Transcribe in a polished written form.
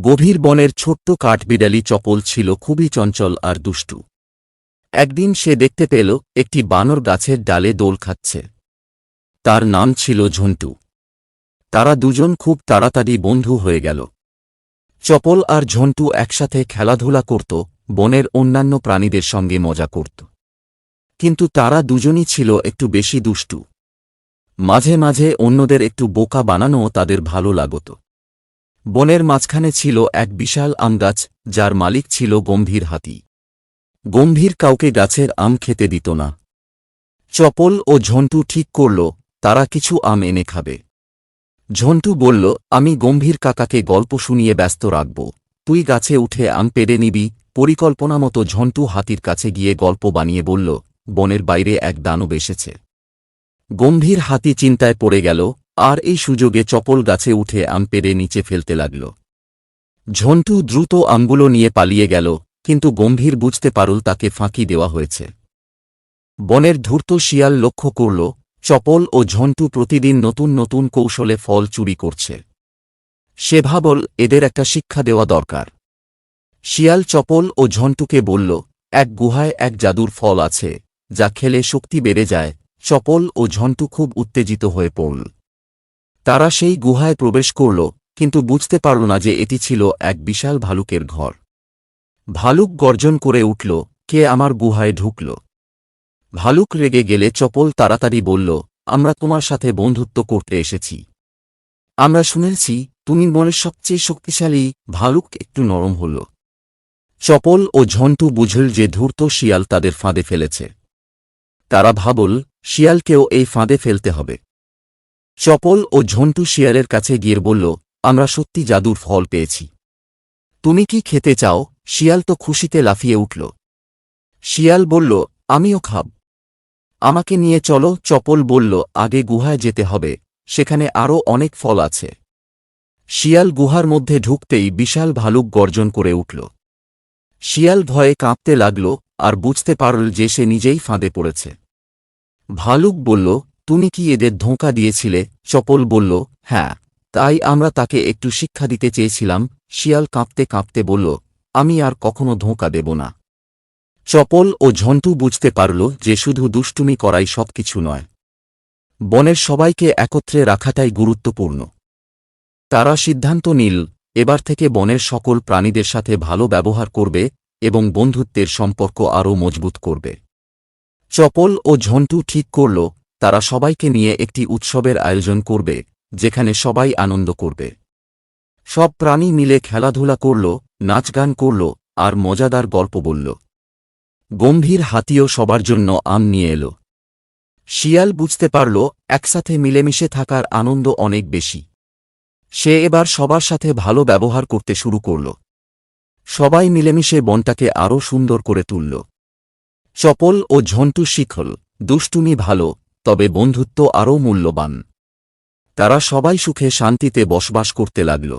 গভীর বনের ছোট্ট কাঠবিড়ালি চপল ছিল খুবই চঞ্চল আর দুষ্টু। একদিন সে দেখতে পেল একটি বানর গাছের ডালে দোল খাচ্ছে। তার নাম ছিল ঝন্টু। তারা দুজন খুব তাড়াতাড়ি বন্ধু হয়ে গেল। চপল আর ঝন্টু একসাথে খেলাধুলা করত, বনের অন্যান্য প্রাণীদের সঙ্গে মজা করত। কিন্তু তারা দুজনই ছিল একটু বেশি দুষ্টু। মাঝে মাঝে অন্যদের একটু বোকা বানানোও তাদের ভালো লাগত। বনের মাঝখানে ছিল এক বিশাল আম গাছ, যার মালিক ছিল গম্ভীর হাতি। গম্ভীর কাউকে গাছের আম খেতে দিত না। চপল ও ঝন্টু ঠিক করল তারা কিছু আম এনে খাবে। ঝন্টু বলল, আমি গম্ভীর কাকাকে গল্প শুনিয়ে ব্যস্ত রাখব, তুই গাছে উঠে আম পেড়ে নিবি। পরিকল্পনা মতো ঝন্টু হাতির কাছে গিয়ে গল্প বানিয়ে বলল, বনের বাইরে এক দানব এসেছে। গম্ভীর হাতি চিন্তায় পড়ে গেল, আর এই সুযোগে চপল গাছে উঠে আম পেড়ে নিচে ফেলতে লাগল। ঝন্টু দ্রুত আমগুলো নিয়ে পালিয়ে গেল, কিন্তু গম্ভীর বুঝতে পারল তাকে ফাঁকি দেওয়া হয়েছে। বনের ধূর্ত শিয়াল লক্ষ্য করল চপল ও ঝন্টু প্রতিদিন নতুন নতুন কৌশলে ফল চুরি করছে। সে ভাবল এদের একটা শিক্ষা দেওয়া দরকার। শিয়াল চপল ও ঝন্টুকে বলল, এক গুহায় এক জাদুর ফল আছে, যা খেলে শক্তি বেড়ে যায়। চপল ও ঝন্টু খুব উত্তেজিত হয়ে পড়ল। তারা সেই গুহায় প্রবেশ করল, কিন্তু বুঝতে পারল না যে এটি ছিল এক বিশাল ভালুকের ঘর। ভালুক গর্জন করে উঠল, কে আমার গুহায় ঢুকল? ভালুক রেগে গেলে চপল তাড়াতাড়ি বলল, আমরা তোমার সাথে বন্ধুত্ব করতে এসেছি। আমরা শুনেছি তুমি বনের সবচেয়ে শক্তিশালী। ভালুক একটু নরম হল। চপল ও ঝন্টু বুঝল যে ধূর্ত শিয়াল তাদের ফাঁদে ফেলেছে। তারা ভাবল শিয়ালকেও এই ফাঁদে ফেলতে হবে। চপল ও ঝন্টু শিয়ালের কাছে গিয়ে বলল, আমরা সত্যি জাদুর ফল পেয়েছি। তুমি কি খেতে চাও? শিয়াল তো খুশিতে লাফিয়ে উঠল। শিয়াল বলল, আমিও খাব। আমাকে নিয়ে চলো। চপল বলল, আগে গুহায় যেতে হবে, সেখানে আরও অনেক ফল আছে। শিয়াল গুহার মধ্যে ঢুকতেই বিশাল ভালুক গর্জন করে উঠল। শিয়াল ভয়ে কাঁপতে লাগল আর বুঝতে পারল যে সে নিজেই ফাঁদে পড়েছে। ভালুক বলল, তুমি কি এদের ধোঁকা দিয়েছিলে? চপল বলল, হ্যাঁ, তাই আমরা তাকে একটু শিক্ষা দিতে চেয়েছিলাম। শিয়াল কাঁপতে কাঁপতে বলল, আমি আর কখনো ধোঁকা দেব না। চপল ও ঝন্টু বুঝতে পারল যে শুধু দুষ্টুমি করাই সবকিছু নয়। বনের সবাইকে একত্রে রাখাটাই গুরুত্বপূর্ণ। তারা সিদ্ধান্ত নিল এবার থেকে বনের সকল প্রাণীদের সাথে ভালো ব্যবহার করবে এবং বন্ধুত্বের সম্পর্ক আরও মজবুত করবে। চপল ও ঝন্টু ঠিক করল তারা সবাইকে নিয়ে একটি উৎসবের আয়োজন করবে, যেখানে সবাই আনন্দ করবে। সব প্রাণী মিলে খেলাধুলা করল, নাচগান করল আর মজাদার গল্প বলল। গম্ভীর হাতিও সবার জন্য আম নিয়ে এল। শিয়াল বুঝতে পারল একসাথে মিলেমিশে থাকার আনন্দ অনেক বেশি। সে এবার সবার সাথে ভালো ব্যবহার করতে শুরু করল। সবাই মিলেমিশে বনটাকে আরও সুন্দর করে তুলল। চপল ও ঝন্টু শিখল দুষ্টুমি ভালো, তবে বন্ধুত্ব আরও মূল্যবান। তারা সবাই সুখে শান্তিতে বসবাস করতে লাগল।